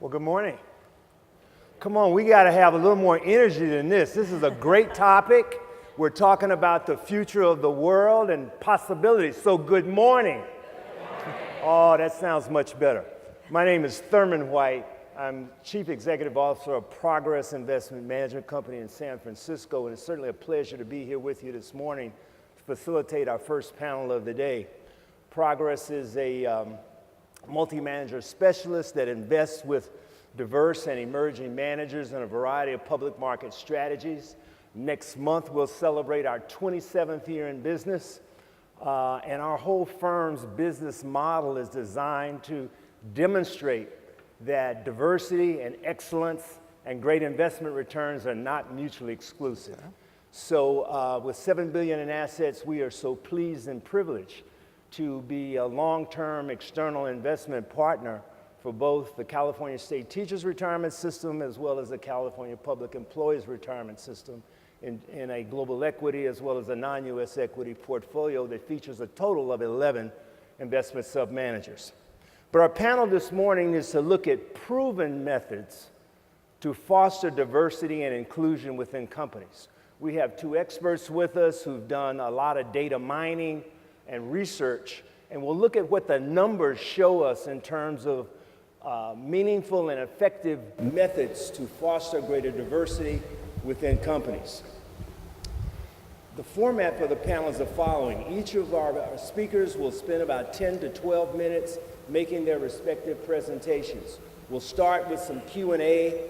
Well, good morning. Come on, we got to have a little more energy than this. This is a great topic. We're talking about the future of the world and possibilities. So good morning. Oh, that sounds much better. My name is Thurman White. I'm Chief Executive Officer of Progress Investment Management Company in San Francisco, and it's certainly a pleasure to be here with you this morning to facilitate our first panel of the day. Progress is a multi-manager specialist that invests with diverse and emerging managers in a variety of public market strategies. Next month, we'll celebrate our 27th year in business, and our whole firm's business model is designed to demonstrate that diversity and excellence and great investment returns are not mutually exclusive. So with $7 billion in assets, we are so pleased and privileged to be a long-term external investment partner for both the California State Teachers Retirement System as well as the California Public Employees Retirement System in a global equity as well as a non-U.S. equity portfolio that features a total of 11 investment sub-managers. But our panel this morning is to look at proven methods to foster diversity and inclusion within companies. We have two experts with us who've done a lot of data mining and research, and we'll look at what the numbers show us in terms of meaningful and effective methods to foster greater diversity within companies. The format for the panel is the following. Each of our speakers will spend about 10 to 12 minutes making their respective presentations. We'll start with some Q&A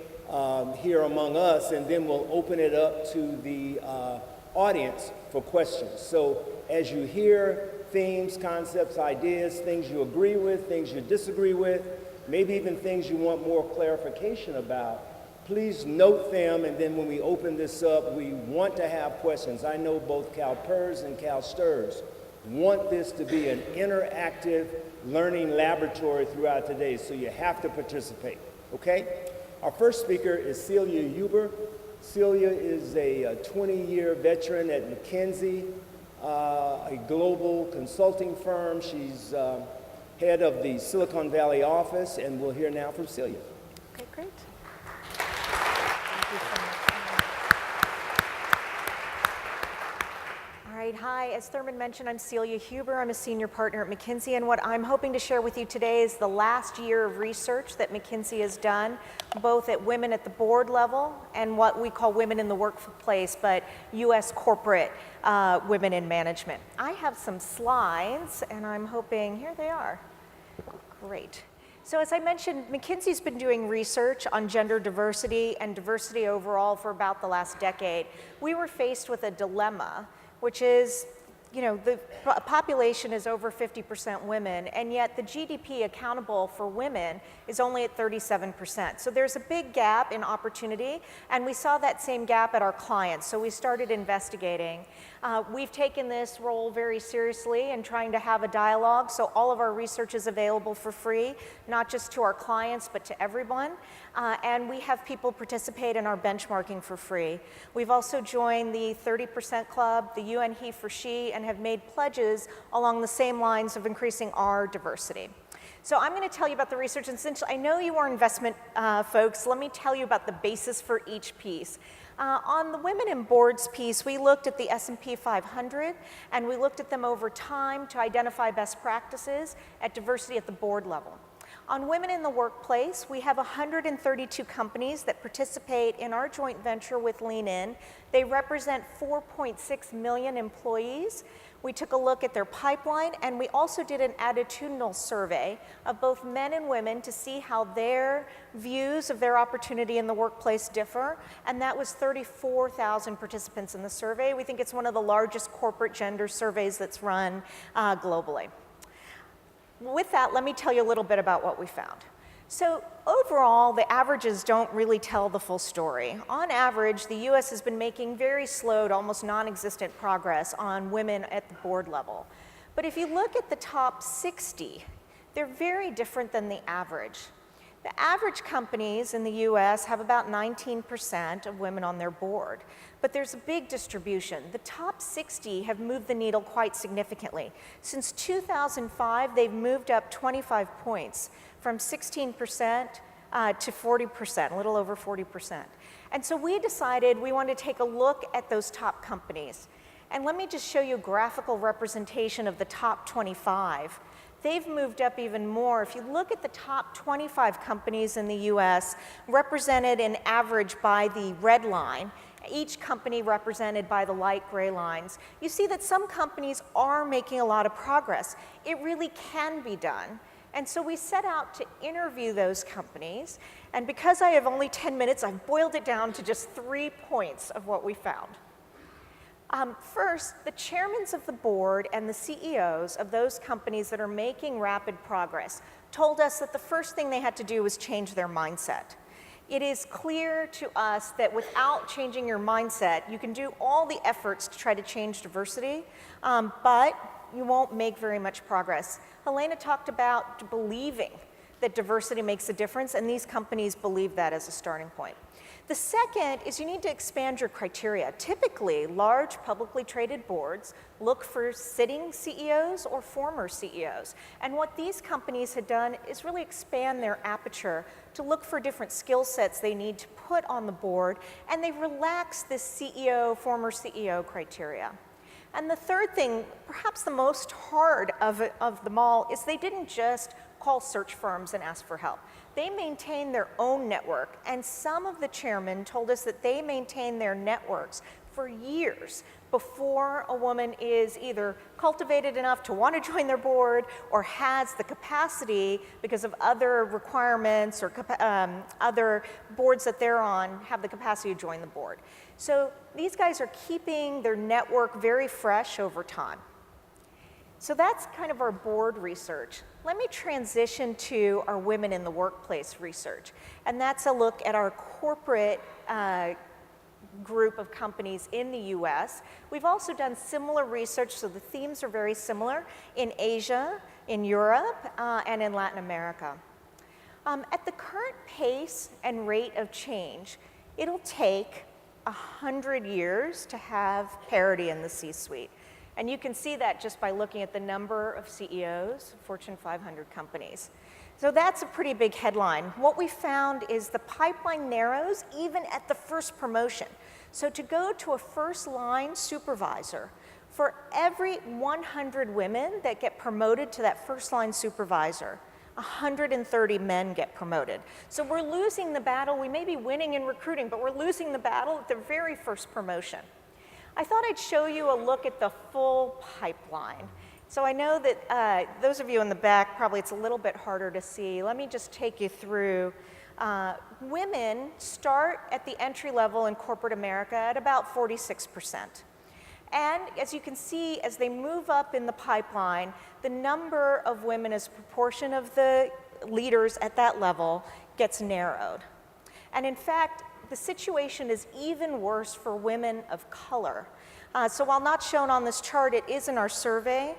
here among us, and then we'll open it up to the audience for questions. So as you hear themes, concepts, ideas, things you agree with, things you disagree with, maybe even things you want more clarification about, please note them, and then when we open this up, we want to have questions. I know both CalPERS and CalSTRS want this to be an interactive learning laboratory throughout the day, so you have to participate, okay? Our first speaker is Celia Huber. Celia is a 20-year veteran at McKinsey, a global consulting firm. She's head of the Silicon Valley office, and we'll hear now from Celia. Okay, great. Thank you so much. All right, hi. As Thurman mentioned, I'm Celia Huber. I'm a senior partner at McKinsey, and what I'm hoping to share with you today is the last year of research that McKinsey has done, both at women at the board level and what we call women in the workplace, but U.S. corporate women in management. I have some slides, and I'm hoping, here they are. Great. So as I mentioned, McKinsey's been doing research on gender diversity and diversity overall for about the last decade. We were faced with a dilemma, which is, you know, the population is over 50% women, and yet the GDP accountable for women is only at 37%. So there's a big gap in opportunity, and we saw that same gap at our clients, so we started investigating. We've taken this role very seriously and trying to have a dialogue, so all of our research is available for free, not just to our clients, but to everyone. And we have people participate in our benchmarking for free. We've also joined the 30% Club, the UN He for She, and have made pledges along the same lines of increasing our diversity. So I'm going to tell you about the research, and since I know you are investment folks, let me tell you about the basis for each piece. On the women in boards piece, we looked at the S&P 500, and we looked at them over time to identify best practices at diversity at the board level. On women in the workplace, we have 132 companies that participate in our joint venture with Lean In. They represent 4.6 million employees. We took a look at their pipeline, and we also did an attitudinal survey of both men and women to see how their views of their opportunity in the workplace differ, and that was 34,000 participants in the survey. We think it's one of the largest corporate gender surveys that's run globally. With that, let me tell you a little bit about what we found. So overall, the averages don't really tell the full story. On average, the US has been making very slow to almost non-existent progress on women at the board level. But if you look at the top 60, they're very different than the average. The average companies in the US have about 19% of women on their board, but there's a big distribution. The top 60 have moved the needle quite significantly. Since 2005, they've moved up 25 points from 16% to 40%, a little over 40%. And so we decided we wanted to take a look at those top companies. And let me just show you a graphical representation of the top 25. They've moved up even more. If you look at the top 25 companies in the US, represented in average by the red line, each company represented by the light gray lines, you see that some companies are making a lot of progress. It really can be done. And so we set out to interview those companies. And because I have only 10 minutes, I've boiled it down to just 3 points of what we found. First, the chairmen of the board and the CEOs of those companies that are making rapid progress told us that the first thing they had to do was change their mindset. It is clear to us that without changing your mindset, you can do all the efforts to try to change diversity, but you won't make very much progress. Helena talked about believing that diversity makes a difference, and these companies believe that as a starting point. The second is you need to expand your criteria. Typically, large publicly traded boards look for sitting CEOs or former CEOs. And what these companies had done is really expand their aperture to look for different skill sets they need to put on the board, and they relax this CEO, former CEO criteria. And the third thing, perhaps the most hard of them all, is they didn't just call search firms and ask for help. They maintain their own network, and some of the chairmen told us that they maintain their networks for years before a woman is either cultivated enough to want to join their board or has the capacity because of other requirements or other boards that they're on have the capacity to join the board. So these guys are keeping their network very fresh over time. So that's kind of our board research. Let me transition to our women in the workplace research. And that's a look at our corporate group of companies in the US. We've also done similar research, so the themes are very similar, in Asia, in Europe, and in Latin America. At the current pace and rate of change, it'll take 100 years to have parity in the C-suite. And you can see that just by looking at the number of CEOs, Fortune 500 companies. So that's a pretty big headline. What we found is the pipeline narrows even at the first promotion. So to go to a first-line supervisor, for every 100 women that get promoted to that first-line supervisor, 130 men get promoted. So we're losing the battle. We may be winning in recruiting, but we're losing the battle at the very first promotion. I thought I'd show you a look at the full pipeline. So I know that those of you in the back, probably it's a little bit harder to see. Let me just take you through. Women start at the entry level in corporate America at about 46%. And as you can see, as they move up in the pipeline, the number of women as a proportion of the leaders at that level gets narrowed. And in fact, the situation is even worse for women of color. So while not shown on this chart, it is in our survey.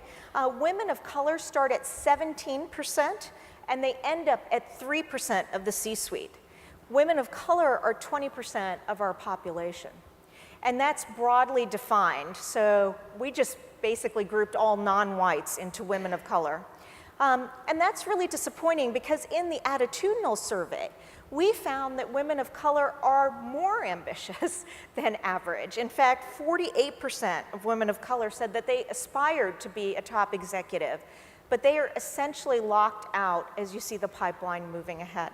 Women of color start at 17%, and they end up at 3% of the C-suite. Women of color are 20% of our population. And that's broadly defined. So we just basically grouped all non-whites into women of color. And that's really disappointing because in the attitudinal survey, we found that women of color are more ambitious than average. In fact, 48% of women of color said that they aspired to be a top executive, but they are essentially locked out as you see the pipeline moving ahead.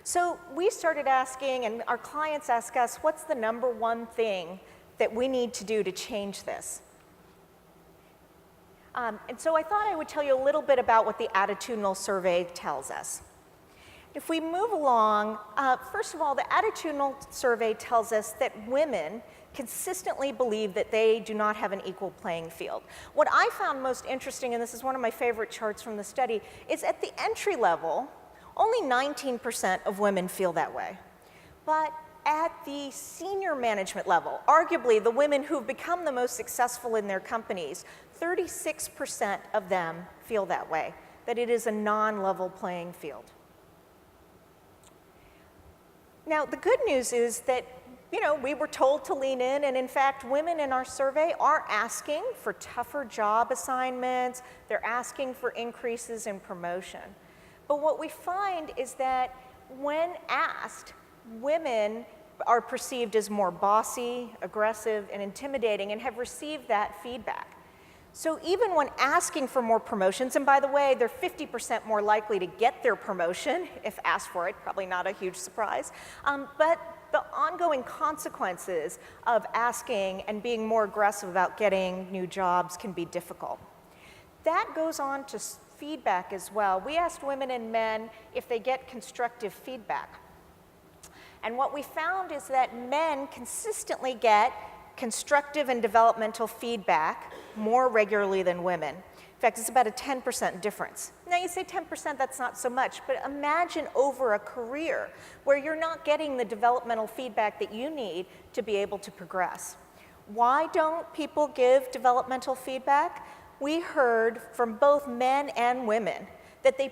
So we started asking, and our clients ask us, what's the number one thing that we need to do to change this? And so I thought I would tell you a little bit about what the attitudinal survey tells us. If we move along, first of all, the attitudinal survey tells us that women consistently believe that they do not have an equal playing field. What I found most interesting, and this is one of my favorite charts from the study, is at the entry level, only 19% of women feel that way. But at the senior management level, arguably the women who've become the most successful in their companies, 36% of them feel that way, that it is a non-level playing field. Now, the good news is that, we were told to lean in, and in fact, women in our survey are asking for tougher job assignments, they're asking for increases in promotion. But what we find is that when asked, women are perceived as more bossy, aggressive, and intimidating, and have received that feedback. So even when asking for more promotions, and by the way, they're 50% more likely to get their promotion if asked for it, probably not a huge surprise, but the ongoing consequences of asking and being more aggressive about getting new jobs can be difficult. That goes on to feedback as well. We asked women and men if they get constructive feedback. And what we found is that men consistently get constructive and developmental feedback more regularly than women. In fact, it's about a 10% difference. Now you say 10%, that's not so much, but imagine over a career where you're not getting the developmental feedback that you need to be able to progress. Why don't people give developmental feedback? We heard from both men and women that they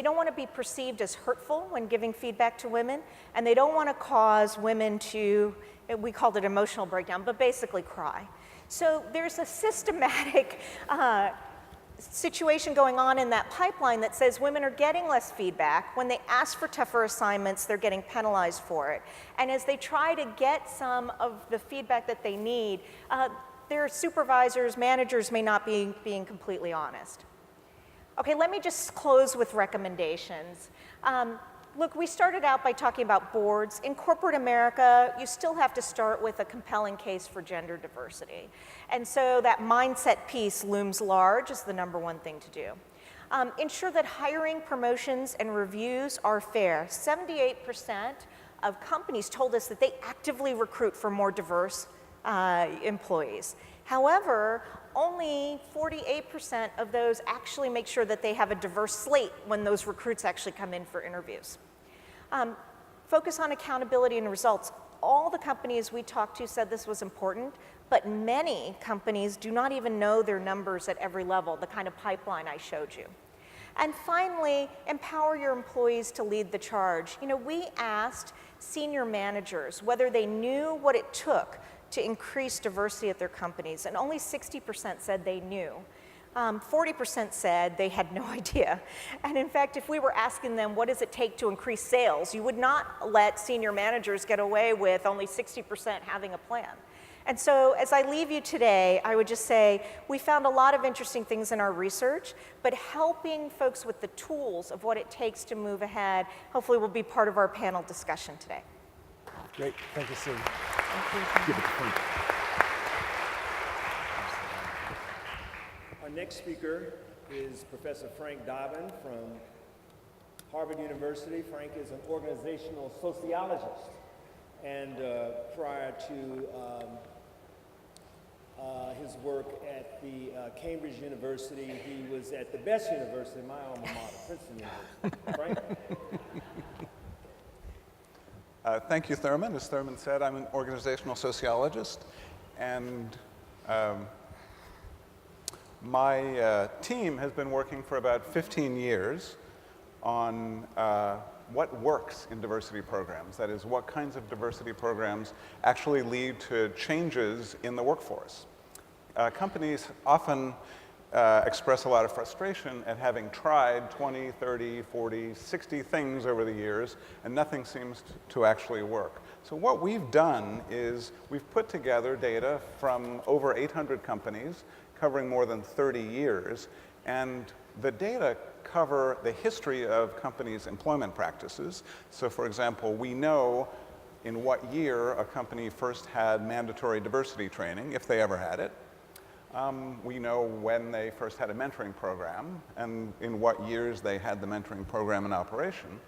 don't want to be perceived as hurtful when giving feedback to women, and they don't want to cause women to, we called it emotional breakdown, but basically cry. So there's a systematic situation going on in that pipeline that says women are getting less feedback. When they ask for tougher assignments, they're getting penalized for it. And as they try to get some of the feedback that they need, their supervisors, managers may not be being completely honest. Okay, let me just close with recommendations. Look, we started out by talking about boards. In corporate America, you still have to start with a compelling case for gender diversity. And so that mindset piece looms large as the #1 thing to do. Ensure that hiring, promotions, and reviews are fair. 78% of companies told us that they actively recruit for more diverse employees. However, only 48% of those actually make sure that they have a diverse slate when those recruits actually come in for interviews. Focus on accountability and results. All the companies we talked to said this was important, but many companies do not even know their numbers at every level, the kind of pipeline I showed you. And finally, empower your employees to lead the charge. You know, we asked senior managers whether they knew what it took to increase diversity at their companies, and only 60% said they knew. 40% said they had no idea. And in fact, if we were asking them what does it take to increase sales, you would not let senior managers get away with only 60% having a plan. And so as I leave you today, I would just say we found a lot of interesting things in our research, but helping folks with the tools of what it takes to move ahead hopefully will be part of our panel discussion today. Great, thank you, Celia. Thank you. Our next speaker is Professor Frank Dobbin from Harvard University. Frank is an organizational sociologist, and prior to his work at the Cambridge University, he was at the best university, my alma mater, Princeton University. Frank? Thank you, Thurman. As Thurman said, I'm an organizational sociologist, and my team has been working for about 15 years on what works in diversity programs. That is, what kinds of diversity programs actually lead to changes in the workforce. Companies often express a lot of frustration at having tried 20, 30, 40, 60 things over the years, and nothing seems to actually work. So what we've done is we've put together data from over 800 companies covering more than 30 years, and the data cover the history of companies' employment practices. So for example, we know in what year a company first had mandatory diversity training, if they ever had it. We know when they first had a mentoring program and in what years they had the mentoring program in operation.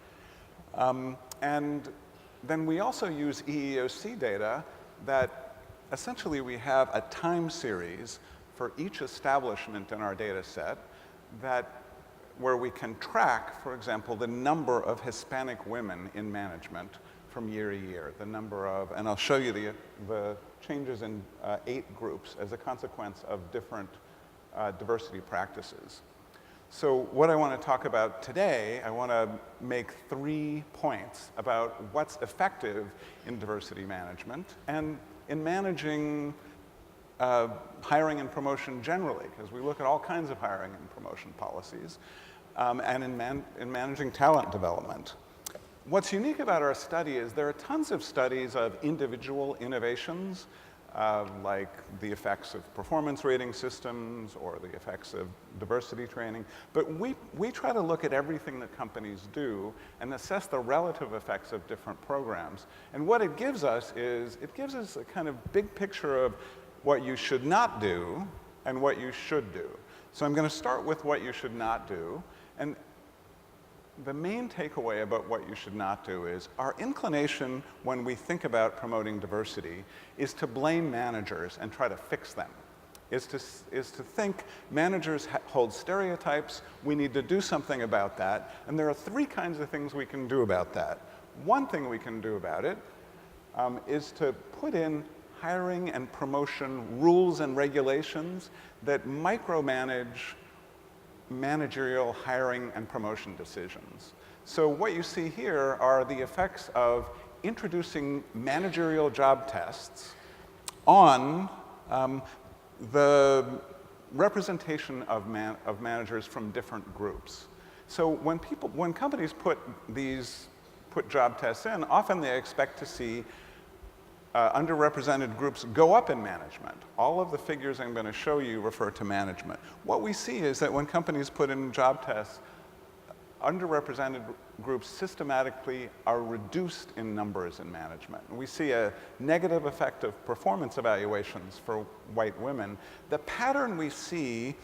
And then we also use EEOC data that essentially we have a time series for each establishment in our data set where we can track, for example, the number of Hispanic women in management from year to year, the number of, and I'll show you the changes in 8 groups as a consequence of different diversity practices. So what I want to talk about today, I want to make 3 points about what's effective in diversity management and in managing hiring and promotion generally, because we look at all kinds of hiring and promotion policies, and in managing talent development. What's unique about our study is there are tons of studies of individual innovations, like the effects of performance rating systems or the effects of diversity training. But we try to look at everything that companies do and assess the relative effects of different programs. And what it gives us is, it gives us a kind of big picture of what you should not do and what you should do. So I'm going to start with what you should not do. And the main takeaway about what you should not do is our inclination when we think about promoting diversity is to blame managers and try to fix them, is to think managers hold stereotypes, we need to do something about that, and there are three kinds of things we can do about that. One thing we can do about it is to put in hiring and promotion rules and regulations that micromanage managerial hiring and promotion decisions. So what you see here are the effects of introducing managerial job tests on the representation of managers from different groups. So when companies put job tests in, often they expect to see underrepresented groups go up in management. All of the figures I'm going to show you refer to management. What we see is that when companies put in job tests, underrepresented groups systematically are reduced in numbers in management. And we see a negative effect of performance evaluations for white women. The pattern we see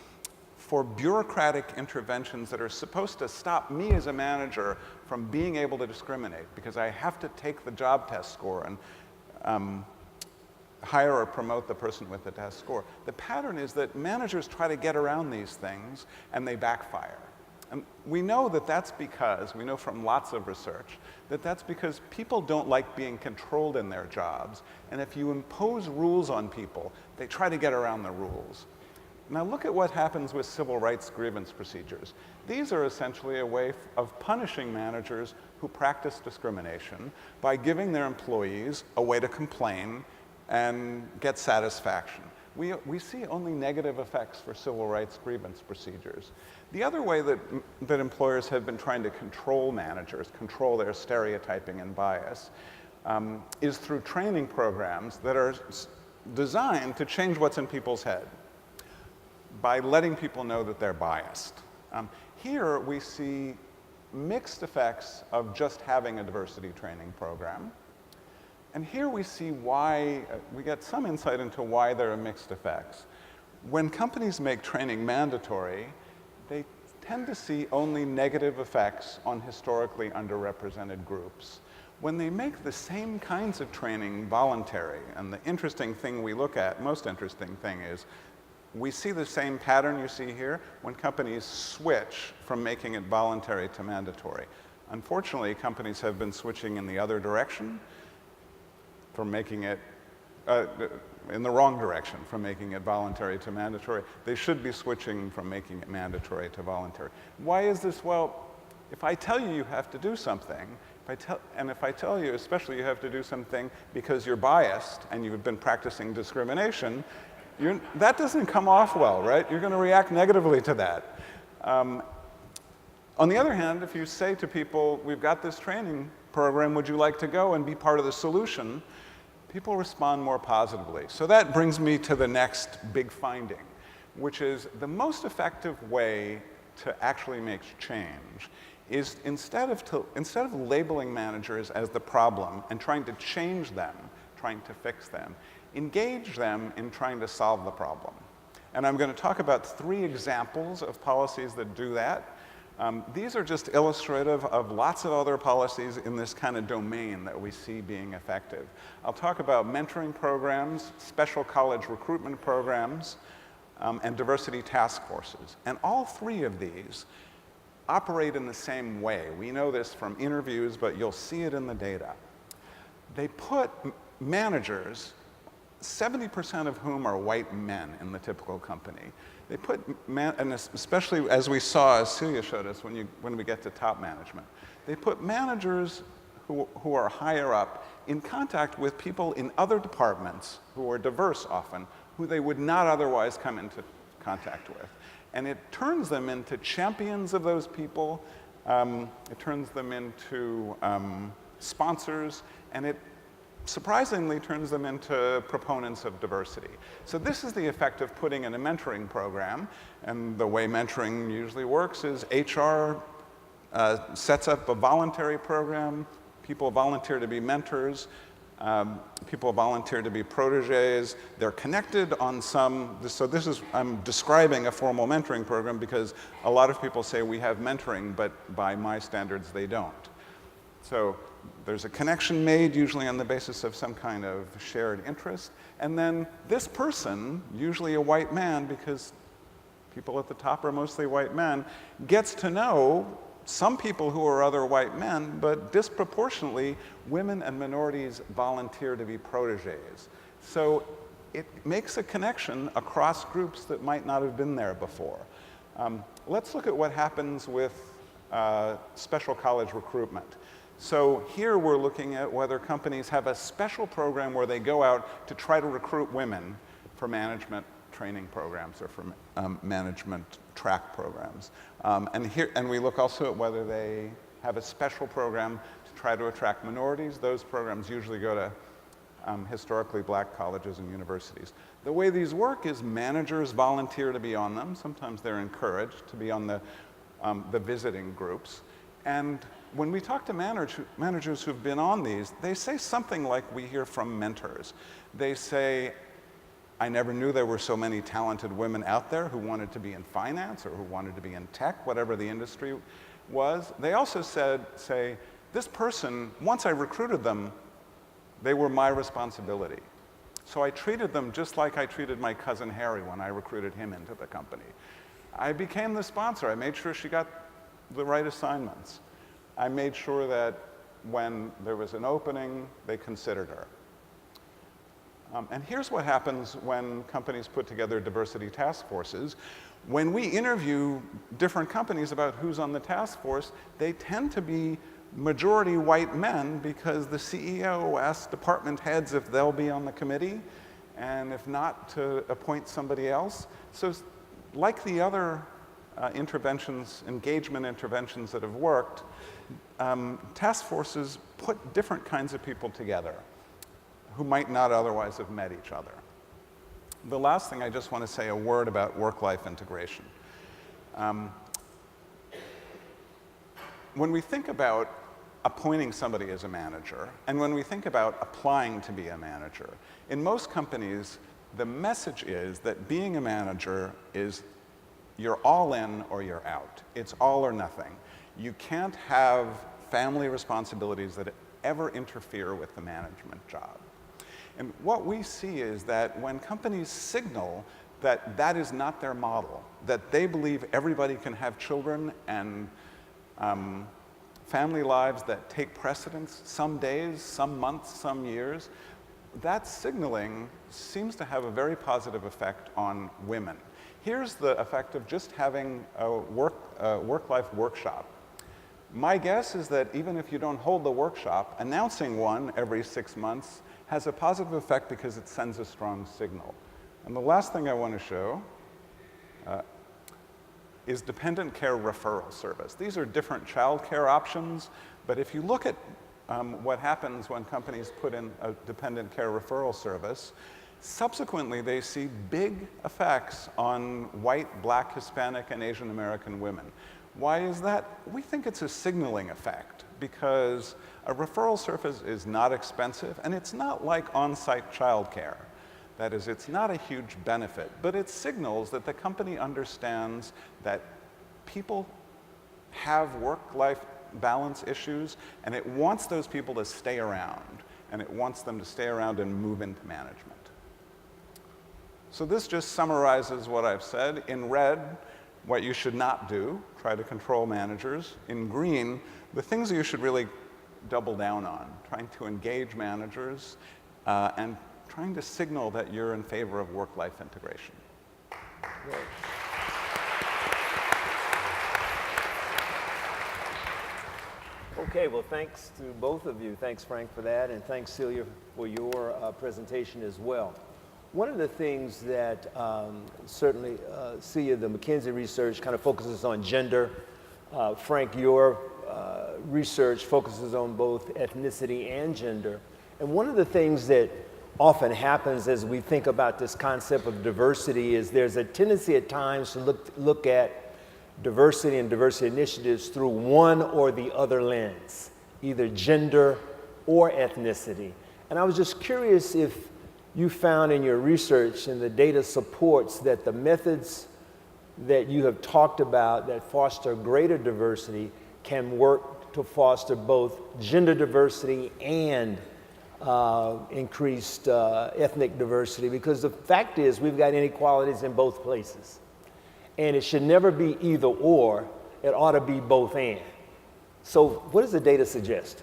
for bureaucratic interventions that are supposed to stop me as a manager from being able to discriminate because I have to take the job test score and hire or promote the person with the test score. The pattern is that managers try to get around these things and they backfire. And we know that that's because, we know from lots of research, that that's because people don't like being controlled in their jobs. And if you impose rules on people, they try to get around the rules. Now look at what happens with civil rights grievance procedures. These are essentially a way of punishing managers who practice discrimination by giving their employees a way to complain and get satisfaction. We see only negative effects for civil rights grievance procedures. The other way that employers have been trying to control managers, control their stereotyping and bias, is through training programs that are designed to change what's in people's head by letting people know that they're biased. Here we see mixed effects of just having a diversity training program. And here we see why, we get some insight into why there are mixed effects. When companies make training mandatory, they tend to see only negative effects on historically underrepresented groups. When they make the same kinds of training voluntary, and the interesting thing we look at, most interesting thing is, we see the same pattern you see here when companies switch from making it voluntary to mandatory. Unfortunately, companies have been switching in the other direction, from making it, in the wrong direction, from making it voluntary to mandatory. They should be switching from making it mandatory to voluntary. Why is this? Well, if I tell you you have to do something, if I tell you especially you have to do something because you're biased and you've been practicing discrimination, that doesn't come off well, right? You're going to react negatively to that. On the other hand, if you say to people, we've got this training program, would you like to go and be part of the solution? People respond more positively. So that brings me to the next big finding, which is the most effective way to actually make change is instead of labeling managers as the problem and trying to change them, trying to fix them, engage them in trying to solve the problem. And I'm going to talk about 3 examples of policies that do that. These are just illustrative of lots of other policies in this kind of domain that we see being effective. I'll talk about mentoring programs, special college recruitment programs, and diversity task forces. And all 3 of these operate in the same way. We know this from interviews, but you'll see it in the data. They put managers, 70% of whom are white men in the typical company. They put, and especially as we saw, as Celia showed us, when we get to top management, they put managers who are higher up in contact with people in other departments who are diverse often, who they would not otherwise come into contact with. And it turns them into champions of those people It turns them into sponsors, and it surprisingly turns them into proponents of diversity. So this is the effect of putting in a mentoring program, and the way mentoring usually works is HR sets up a voluntary program, people volunteer to be mentors, people volunteer to be proteges, they're connected on some, so this is, I'm describing a formal mentoring program because a lot of people say we have mentoring, but by my standards they don't. So there's a connection made, usually on the basis of some kind of shared interest, and then this person, usually a white man, because people at the top are mostly white men, gets to know some people who are other white men, but disproportionately, women and minorities volunteer to be proteges. So it makes a connection across groups that might not have been there before. Let's look at what happens with special college recruitment. So here we're looking at whether companies have a special program where they go out to try to recruit women for management training programs or for management track programs. And we look also at whether they have a special program to try to attract minorities. Those programs usually go to historically black colleges and universities. The way these work is managers volunteer to be on them. Sometimes they're encouraged to be on the visiting groups. And when we talk to managers who've been on these, they say something like we hear from mentors. They say, I never knew there were so many talented women out there who wanted to be in finance or who wanted to be in tech, whatever the industry was. They also say, this person, once I recruited them, they were my responsibility. So I treated them just like I treated my cousin Harry when I recruited him into the company. I became the sponsor. I made sure she got the right assignments. I made sure that when there was an opening, they considered her. And here's what happens when companies put together diversity task forces. When we interview different companies about who's on the task force, they tend to be majority white men because the CEO asks department heads if they'll be on the committee, and if not, to appoint somebody else. So like the other engagement interventions that have worked, task forces put different kinds of people together who might not otherwise have met each other. The last thing, I just want to say a word about work-life integration. When we think about appointing somebody as a manager, and when we think about applying to be a manager, in most companies, the message is that being a manager is you're all in or you're out. It's all or nothing. You can't have family responsibilities that ever interfere with the management job. And what we see is that when companies signal that that is not their model, that they believe everybody can have children and family lives that take precedence some days, some months, some years, that signaling seems to have a very positive effect on women. Here's the effect of just having a work-life workshop. My guess is that even if you don't hold the workshop, announcing one every 6 months has a positive effect because it sends a strong signal. And the last thing I want to show is dependent care referral service. These are different childcare options, but if you look at what happens when companies put in a dependent care referral service, subsequently they see big effects on white, black, Hispanic, and Asian American women. Why is that? We think it's a signaling effect because a referral service is not expensive and it's not like on-site childcare. That is, it's not a huge benefit, but it signals that the company understands that people have work-life balance issues and it wants those people to stay around, and it wants them to stay around and move into management. So this just summarizes what I've said. In red, what you should not do, try to control managers. In green, the things that you should really double down on, trying to engage managers and trying to signal that you're in favor of work-life integration. Great. Okay, well, thanks to both of you. Thanks, Frank, for that, and thanks, Celia, for your presentation as well. One of the things that certainly, Celia, the McKinsey research kind of focuses on gender Frank, your research focuses on both ethnicity and gender. And one of the things that often happens as we think about this concept of diversity is there's a tendency at times to look at diversity and diversity initiatives through one or the other lens, either gender or ethnicity. And I was just curious if you found in your research and the data supports that the methods that you have talked about that foster greater diversity can work to foster both gender diversity and increased ethnic diversity, because the fact is we've got inequalities in both places. And it should never be either or, it ought to be both and. So what does the data suggest?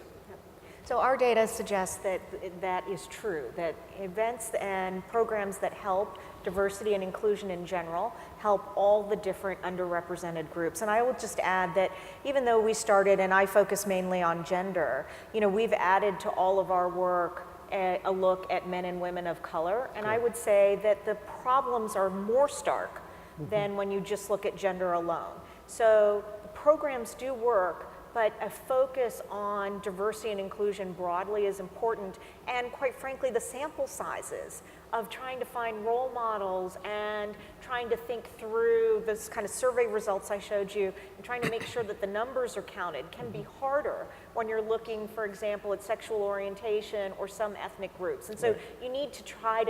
So our data suggests that that is true, that events and programs that help diversity and inclusion in general help all the different underrepresented groups. And I will just add that even though we started, and I focus mainly on gender, you know, we've added to all of our work a look at men and women of color. And I would say that the problems are more stark than when you just look at gender alone. So programs do work, but a focus on diversity and inclusion broadly is important, and quite frankly, the sample sizes of trying to find role models and trying to think through this kind of survey results I showed you and trying to make sure that the numbers are counted can be harder when you're looking, for example, at sexual orientation or some ethnic groups. And so you need to try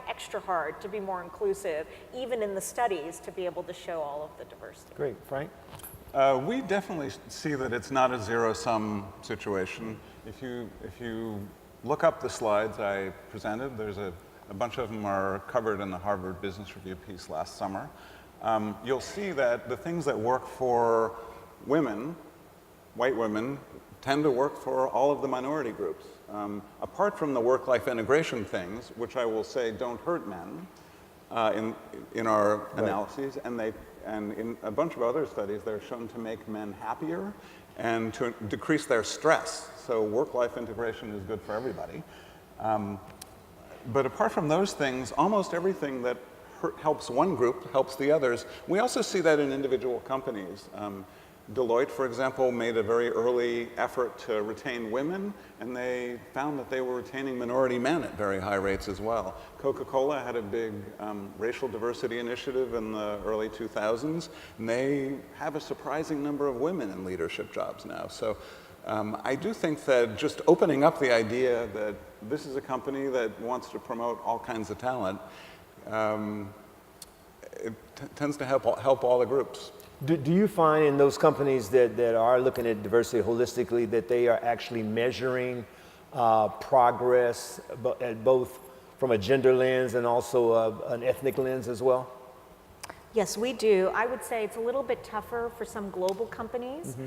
extra hard to be more inclusive, even in the studies, to be able to show all of the diversity. Great, Frank? We definitely see that it's not a zero-sum situation. If you look up the slides I presented, there's a bunch of them are covered in the Harvard Business Review piece last summer. You'll see that the things that work for women, white women, tend to work for all of the minority groups. Apart from the work-life integration things, which I will say don't hurt men in our analyses, and in a bunch of other studies, they're shown to make men happier and to decrease their stress. So work-life integration is good for everybody. But apart from those things, almost everything that helps one group helps the others. We also see that in individual companies. Deloitte, for example, made a very early effort to retain women, and they found that they were retaining minority men at very high rates as well. Coca-Cola had a big racial diversity initiative in the early 2000s, and they have a surprising number of women in leadership jobs now. So I do think that just opening up the idea that this is a company that wants to promote all kinds of talent, it tends to help all the groups. Do you find in those companies that are looking at diversity holistically that they are actually measuring progress both from a gender lens and also an ethnic lens as well? Yes, we do. I would say it's a little bit tougher for some global companies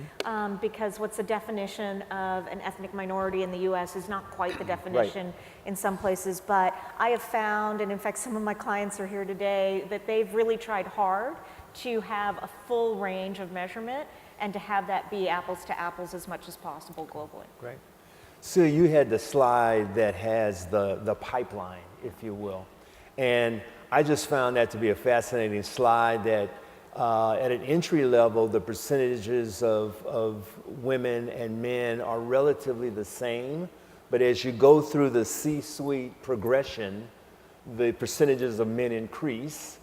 because what's the definition of an ethnic minority in the US is not quite the definition in some places. But I have found, and in fact some of my clients are here today, that they've really tried hard to have a full range of measurement and to have that be apples to apples as much as possible globally. Great. Celia, you had the slide that has the pipeline, if you will. And I just found that to be a fascinating slide that at an entry level, the percentages of women and men are relatively the same. But as you go through the C-suite progression, the percentages of men increase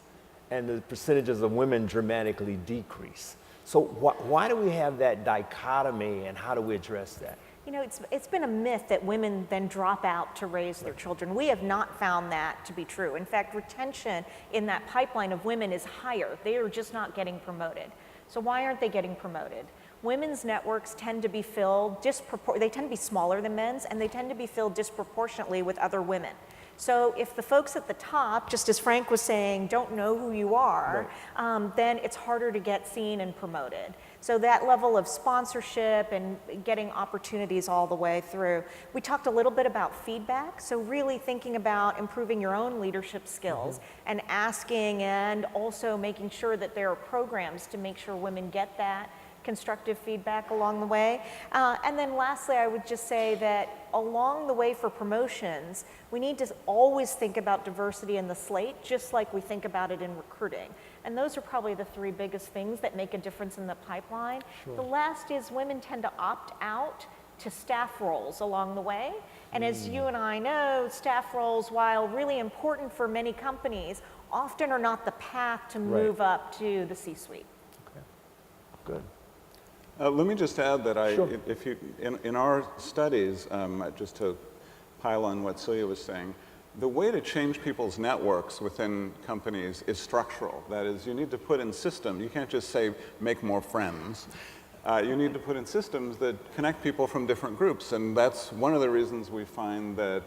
and the percentages of women dramatically decrease. So why do we have that dichotomy, and how do we address that? You know, it's been a myth that women then drop out to raise their children. We have not found that to be true. In fact, retention in that pipeline of women is higher. They are just not getting promoted. So why aren't they getting promoted? Women's networks tend to be filled they tend to be smaller than men's, and they tend to be filled disproportionately with other women. So if the folks at the top, just as Frank was saying, don't know who you are, then it's harder to get seen and promoted. So that level of sponsorship and getting opportunities all the way through. We talked a little bit about feedback, so really thinking about improving your own leadership skills and asking, and also making sure that there are programs to make sure women get that constructive feedback along the way. And then lastly, I would just say that along the way for promotions, we need to always think about diversity in the slate, just like we think about it in recruiting. And those are probably the three biggest things that make a difference in the pipeline. The last is women tend to opt out to staff roles along the way. And as you and I know, staff roles, while really important for many companies, often are not the path to move up to the C-suite. Good. Let me just add that Sure. if you, in our studies, just to pile on what Celia was saying, the way to change people's networks within companies is structural. That is, you need to put in systems. You can't just say, make more friends. You need to put in systems that connect people from different groups. And that's one of the reasons we find that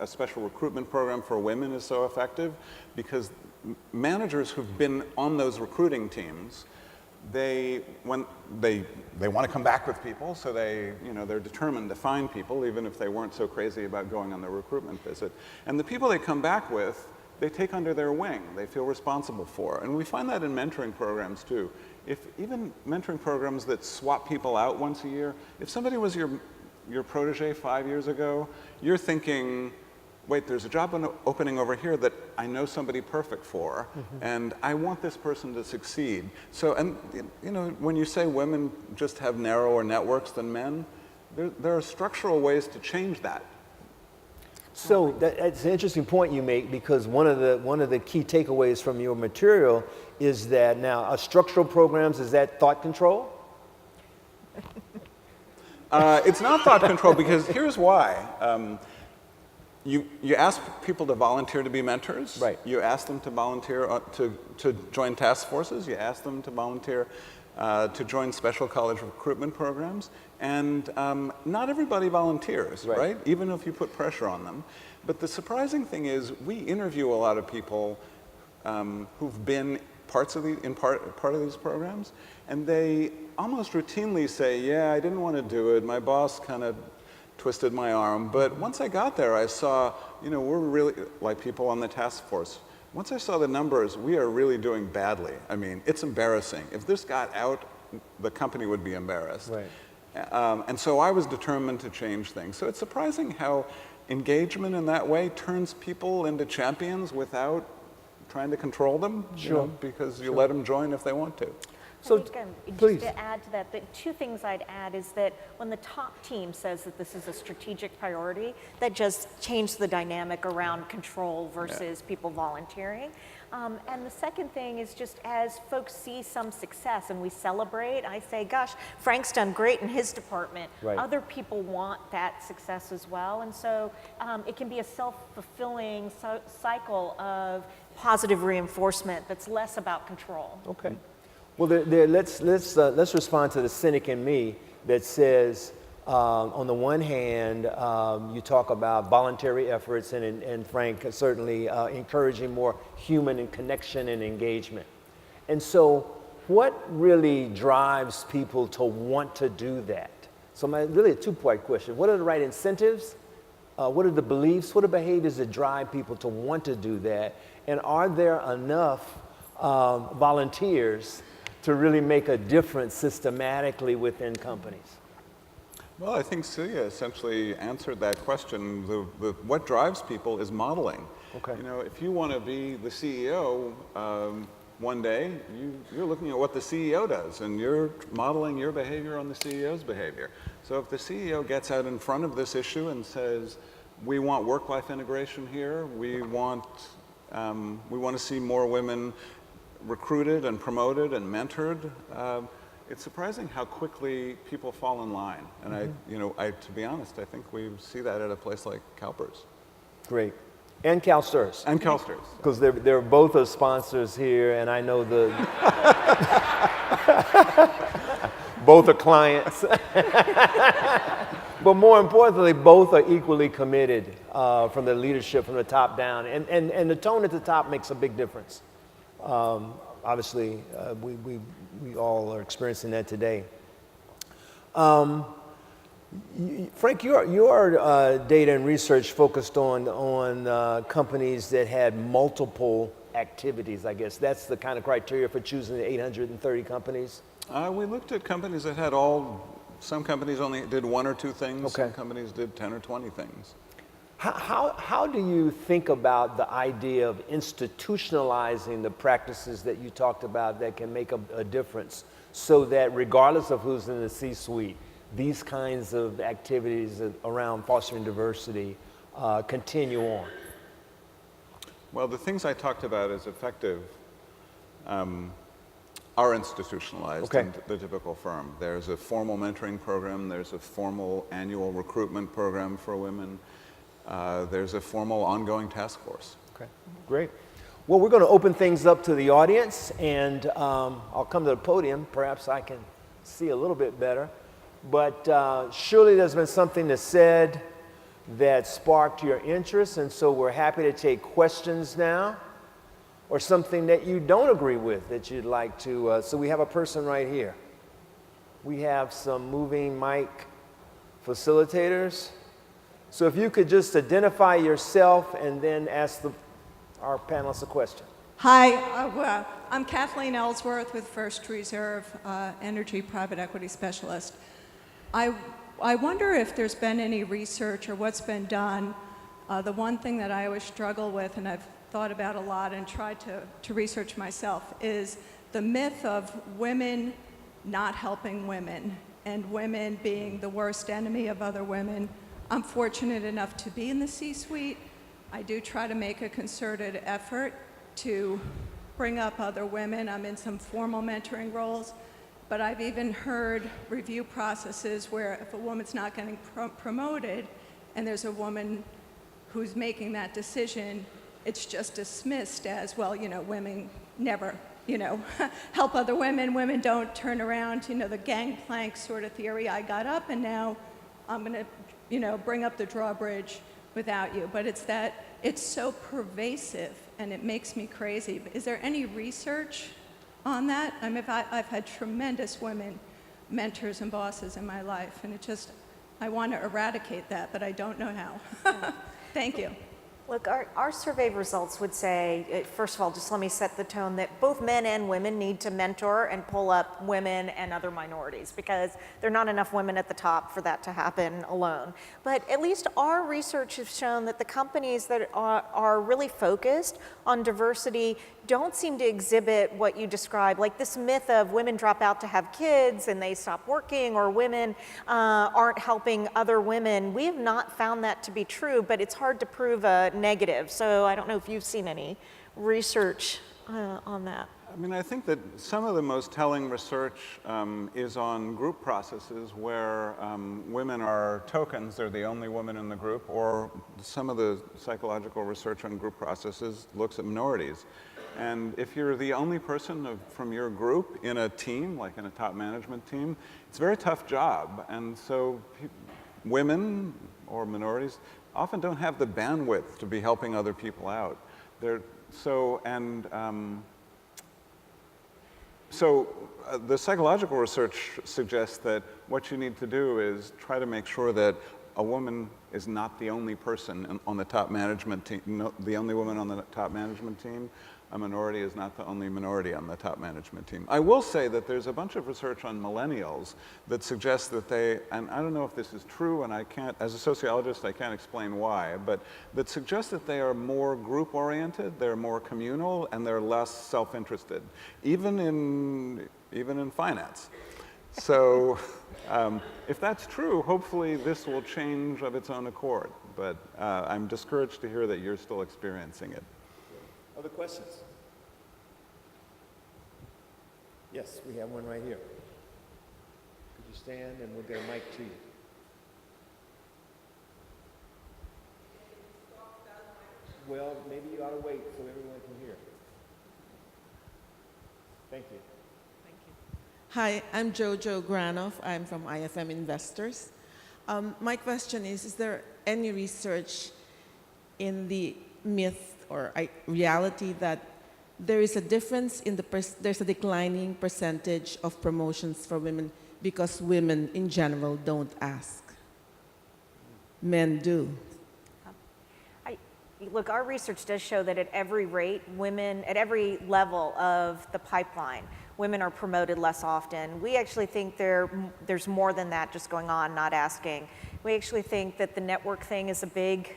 a special recruitment program for women is so effective, because managers who've been on those recruiting teams, they want to come back with people, so they're determined to find people, even if they weren't so crazy about going on the recruitment visit. And the people they come back with, they take under their wing. They feel responsible for. And we find that in mentoring programs too. If even mentoring programs that swap people out once a year, if somebody was your protege 5 years ago, you're thinking, wait, there's a job opening over here that I know somebody perfect for, and I want this person to succeed. So, and when you say women just have narrower networks than men, there are structural ways to change that. So that's an interesting point you make, because one of the key takeaways from your material is that now structural programs, is that thought control? It's not thought control, because here's why. You ask people to volunteer to be mentors. Right. You ask them to volunteer to join task forces. You ask them to volunteer to join special college recruitment programs. And not everybody volunteers, right? Even if you put pressure on them. But the surprising thing is, we interview a lot of people who've been part of these programs, and they almost routinely say, yeah, I didn't want to do it. My boss kind of twisted my arm. But once I got there, I saw, we're really, like people on the task force, once I saw the numbers, we are really doing badly. I mean, it's embarrassing. If this got out, the company would be embarrassed. Right. And so I was determined to change things. So it's surprising how engagement in that way turns people into champions without trying to control them, because you let them join if they want to. So just to add to that, the two things I'd add is that when the top team says that this is a strategic priority, that just changed the dynamic around control versus people volunteering. And the second thing is, just as folks see some success and we celebrate, I say, gosh, Frank's done great in his department. Right. Other people want that success as well. And so it can be a self-fulfilling cycle of positive reinforcement that's less about control. Okay. Well, let's respond to the cynic in me that says, on the one hand, you talk about voluntary efforts, and Frank certainly encouraging more human and connection and engagement. And so, what really drives people to want to do that? So, really a two-part question: what are the right incentives? What are the beliefs? What are behaviors that drive people to want to do that? And are there enough volunteers to really make a difference systematically within companies? Well, I think Celia essentially answered that question. What drives people is modeling. Okay. If you want to be the CEO one day, you're looking at what the CEO does, and you're modeling your behavior on the CEO's behavior. So if the CEO gets out in front of this issue and says, we want work-life integration here, we want to see more women recruited and promoted and mentored, it's surprising how quickly people fall in line. And to be honest, I think we see that at a place like CalPERS. Great. And CalSTRS. And CalSTRS. Because they're both our sponsors here, and I know both are clients. But more importantly, both are equally committed from the leadership, from the top down. And the tone at the top makes a big difference. Obviously, we all are experiencing that today. Frank, your data and research focused on companies that had multiple activities, I guess. That's the kind of criteria for choosing the 830 companies? We looked at companies that had some companies only did one or two things, some companies did 10 or 20 things. How do you think about the idea of institutionalizing the practices that you talked about that can make a difference so that regardless of who's in the C-suite, these kinds of activities around fostering diversity continue on? Well, the things I talked about as effective are institutionalized in the typical firm. There's a formal mentoring program, there's a formal annual recruitment program for women, there's a formal ongoing task force. Okay, great. Well, we're going to open things up to the audience, and I'll come to the podium. Perhaps I can see a little bit better. But surely there's been something that's said that sparked your interest, and so we're happy to take questions now, or something that you don't agree with that you'd like to. So we have a person right here. We have some moving mic facilitators. So if you could just identify yourself and then ask our panelists a question. Hi, I'm Kathleen Ellsworth with First Reserve Energy Private Equity Specialist. I wonder if there's been any research or what's been done. The one thing that I always struggle with, and I've thought about a lot and tried to research myself, is the myth of women not helping women and women being the worst enemy of other women. I'm fortunate enough to be in the C-suite. I do try to make a concerted effort to bring up other women. I'm in some formal mentoring roles, but I've even heard review processes where if a woman's not getting promoted and there's a woman who's making that decision, it's just dismissed as, well, you know, women never, you know, help other women. Women don't turn around, you know, the gangplank sort of theory. I got up and now I'm going to, you know, bring up the drawbridge without you. But it's that it's so pervasive and it makes me crazy. Is there any research on that? I mean, I've had tremendous women mentors and bosses in my life, and it just, I want to eradicate that, but I don't know how. Thank you. Look, our survey results would say, first of all, just let me set the tone that both men and women need to mentor and pull up women and other minorities, because there are not enough women at the top for that to happen alone. But at least our research has shown that the companies that are really focused on diversity don't seem to exhibit what you described, like this myth of women drop out to have kids and they stop working, or women aren't helping other women. We have not found that to be true, but it's hard to prove a negative. So I don't know if you've seen any research on that. I mean, I think that some of the most telling research is on group processes where women are tokens, they're the only woman in the group, or some of the psychological research on group processes looks at minorities. And if you're the only person from your group in a team, like in a top management team, it's a very tough job. And so women or minorities often don't have the bandwidth to be helping other people out. So the psychological research suggests that what you need to do is try to make sure that a woman is not the only person on the top management team, the only woman on the top management team. A minority is not the only minority on the top management team. I will say that there's a bunch of research on millennials that suggests that they, and I don't know if this is true, and I can't, as a sociologist, I can't explain why, but that suggests that they are more group-oriented, they're more communal, and they're less self-interested, even in finance. So if that's true, hopefully this will change of its own accord. But I'm discouraged to hear that you're still experiencing it. Other questions? Yes, we have one right here. Could you stand and we'll get a mic to you? Well, maybe you ought to wait so everyone can hear. Thank you. Hi, I'm Jojo Granoff. I'm from IFM Investors. My question is there any research in the myth or reality that there is a difference in there's a declining percentage of promotions for women because women in general don't ask? Men do. Look, our research does show that at every rate, women, at every level of the pipeline, women are promoted less often. We actually think there's more than that just going on, not asking. We actually think that the network thing is a big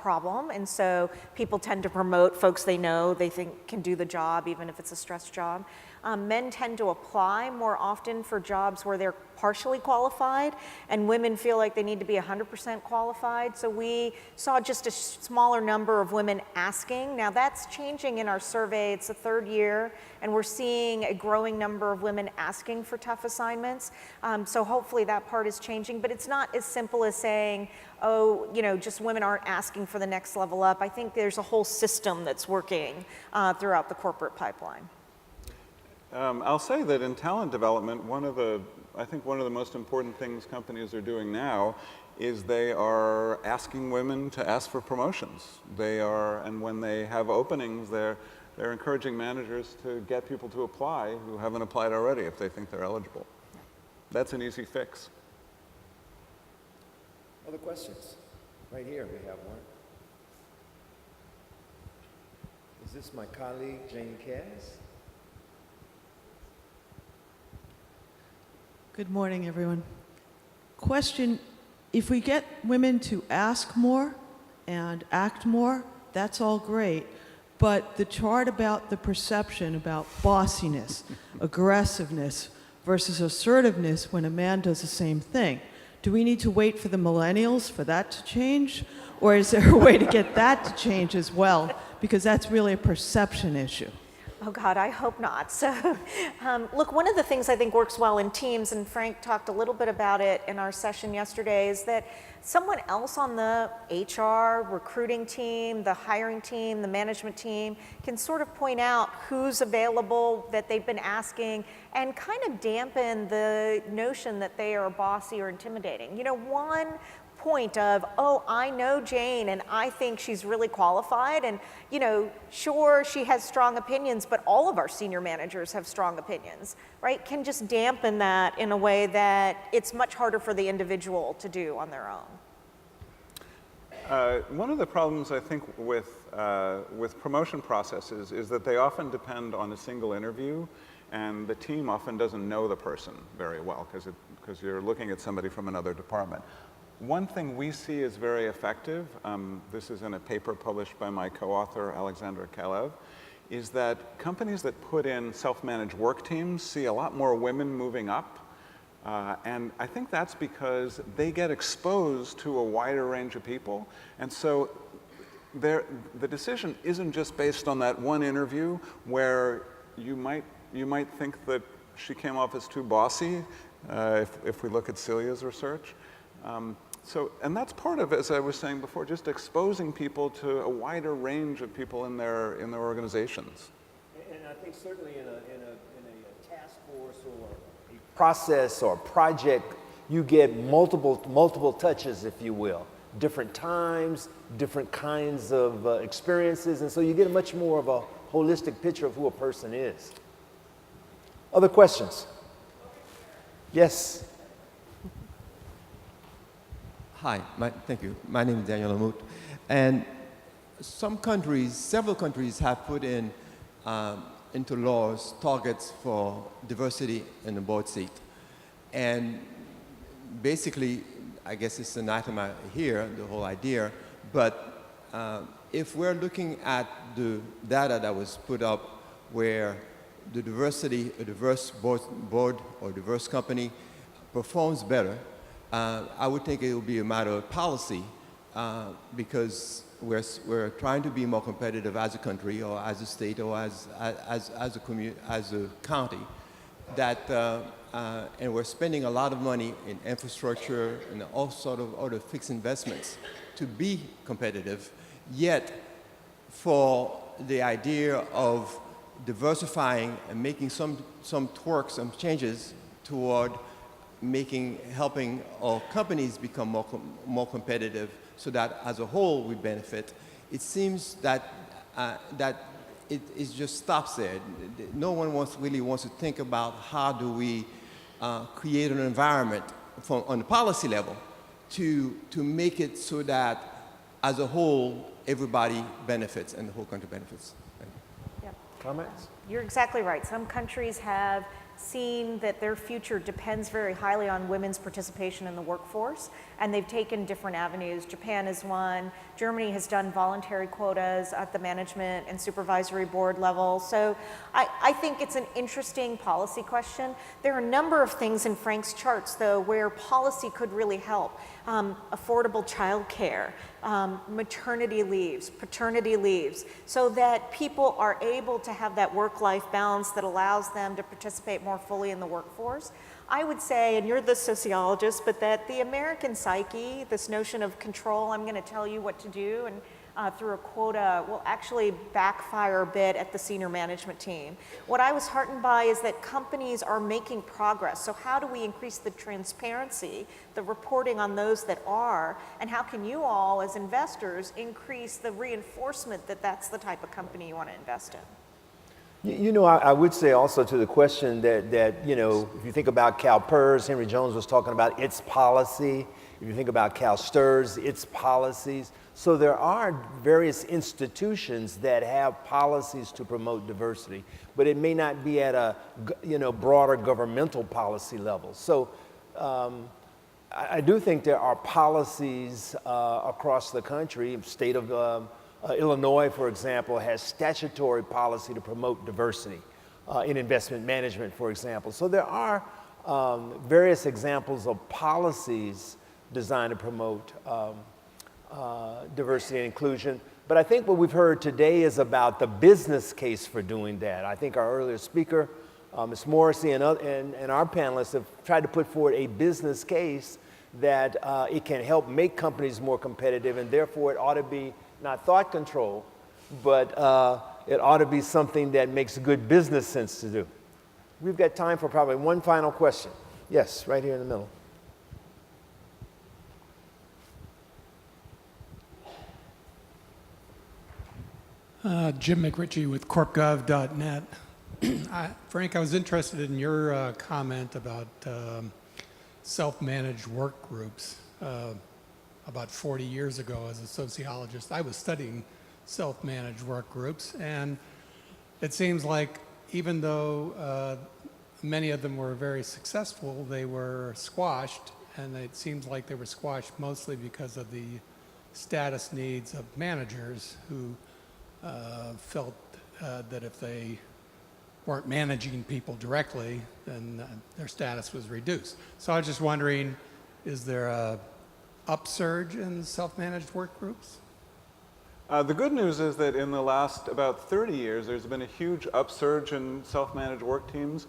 problem, and so people tend to promote folks they know they think can do the job, even if it's a stress job. Men tend to apply more often for jobs where they're partially qualified, and women feel like they need to be 100% qualified. So we saw just a smaller number of women asking. Now that's changing in our survey. It's the third year, and we're seeing a growing number of women asking for tough assignments. So hopefully that part is changing, but it's not as simple as saying, oh, you know, just women aren't asking for the next level up. I think there's a whole system that's working throughout the corporate pipeline. I'll say that in talent development, I think one of the most important things companies are doing now is they are asking women to ask for promotions. And when they have openings, they're encouraging managers to get people to apply who haven't applied already if they think they're eligible. That's an easy fix. Other questions? Right here we have one. Is this my colleague, Jane Cass? Good morning, everyone. Question, if we get women to ask more and act more, that's all great. But the chart about the perception about bossiness, aggressiveness versus assertiveness when a man does the same thing, do we need to wait for the millennials for that to change? Or is there a way to get that to change as well? Because that's really a perception issue. Oh God, I hope not. So look, one of the things I think works well in teams, and Frank talked a little bit about it in our session yesterday, is that someone else on the HR, recruiting team, the hiring team, the management team can sort of point out who's available that they've been asking and kind of dampen the notion that they are bossy or intimidating. You know, one point of, oh, I know Jane and I think she's really qualified, and you know, sure, she has strong opinions, but all of our senior managers have strong opinions, right? Can just dampen that in a way that it's much harder for the individual to do on their own. One of the problems I think with promotion processes is that they often depend on a single interview, and the team often doesn't know the person very well because you're looking at somebody from another department. One thing we see is very effective, this is in a paper published by my co-author, Alexandra Kalev, is that companies that put in self-managed work teams see a lot more women moving up. And I think that's because they get exposed to a wider range of people. And so the decision isn't just based on that one interview where you might think that she came off as too bossy, if we look at Celia's research. And that's part of, as I was saying before, just exposing people to a wider range of people in their organizations. And I think certainly in a task force or a process or project, you get multiple touches, if you will, different times, different kinds of experiences, and so you get a much more of a holistic picture of who a person is. Other questions? Yes. Hi, thank you. My name is Daniel Amut. And several countries have put in into laws targets for diversity in the board seat. And basically, I guess it's an item here, the whole idea, but if we're looking at the data that was put up where the diversity, a diverse board or diverse company performs better, I would think it would be a matter of policy because we're trying to be more competitive as a country or as a state or as a county, and we're spending a lot of money in infrastructure and all sort of other fixed investments to be competitive. Yet, for the idea of diversifying and making some changes toward helping our companies become more competitive so that as a whole we benefit, it seems that it just stops there. No one really wants to think about how do we create an environment on the policy level to make it so that as a whole everybody benefits and the whole country benefits. Comments? You're exactly right. Some countries have seen that their future depends very highly on women's participation in the workforce, and they've taken different avenues. Japan is one. Germany has done voluntary quotas at the management and supervisory board level. So I think it's an interesting policy question. There are a number of things in Frank's charts, though, where policy could really help. Affordable childcare, maternity leaves, paternity leaves, so that people are able to have that work-life balance that allows them to participate more fully in the workforce. I would say, and you're the sociologist, but that the American psyche, this notion of control, I'm going to tell you what to do, and through a quota will actually backfire a bit at the senior management team. What I was heartened by is that companies are making progress. So how do we increase the transparency, the reporting on those that are, and how can you all as investors increase the reinforcement that that's the type of company you want to invest in? You know, I would say also to the question that, you know, if you think about CalPERS, Henry Jones was talking about its policy. If you think about CalSTRS, its policies. So there are various institutions that have policies to promote diversity, but it may not be at a, you know, broader governmental policy level. So I do think there are policies across the country. State of Illinois, for example, has statutory policy to promote diversity in investment management, for example. So there are various examples of policies designed to promote diversity and inclusion. But I think what we've heard today is about the business case for doing that. I think our earlier speaker, Ms. Morrissey, and our panelists have tried to put forward a business case that it can help make companies more competitive, and therefore it ought to be not thought control, but it ought to be something that makes good business sense to do. We've got time for probably one final question. Yes, right here in the middle. Jim McRitchie with corpgov.net. Frank, I was interested in your comment about self-managed work groups. About 40 years ago, as a sociologist, I was studying self-managed work groups, and it seems like even though many of them were very successful, they were squashed, and it seems like they were squashed mostly because of the status needs of managers who felt that if they weren't managing people directly, then their status was reduced. So I was just wondering, is there a upsurge in self-managed work groups? The good news is that in the last about 30 years, there's been a huge upsurge in self-managed work teams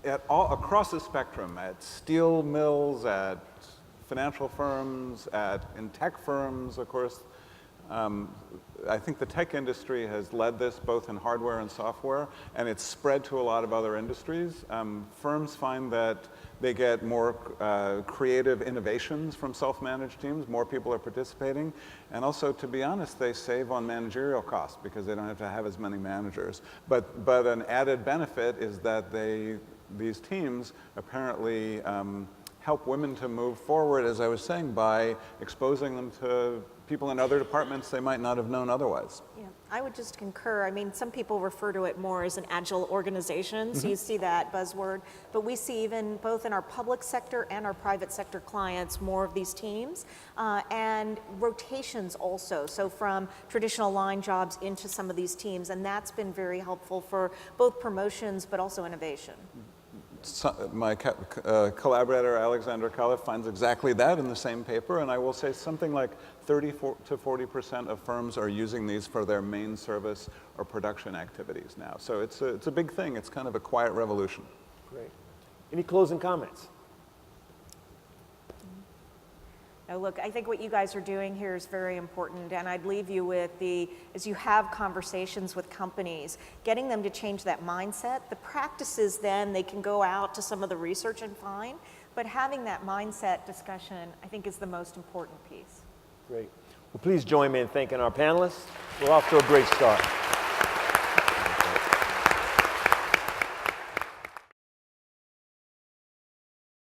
across the spectrum, at steel mills, at financial firms, in tech firms, of course. I think the tech industry has led this both in hardware and software, and it's spread to a lot of other industries. Firms find that they get more creative innovations from self-managed teams. More people are participating. And also, to be honest, they save on managerial costs because they don't have to have as many managers. But an added benefit is that these teams apparently help women to move forward, as I was saying, by exposing them to people in other departments they might not have known otherwise. Yeah, I would just concur. I mean, some people refer to it more as an agile organization, so you see that buzzword. But we see even both in our public sector and our private sector clients more of these teams, and rotations also. So from traditional line jobs into some of these teams, and that's been very helpful for both promotions but also innovation. My collaborator, Alexandra Kalev, finds exactly that in the same paper, and I will say something like 30 to 40% of firms are using these for their main service or production activities now. So it's a big thing. It's kind of a quiet revolution. Great. Any closing comments? Now, look, I think what you guys are doing here is very important, and I'd leave you with as you have conversations with companies, getting them to change that mindset. The practices then, they can go out to some of the research and find, but having that mindset discussion, I think, is the most important piece. Great. Well, please join me in thanking our panelists. We're off to a great start.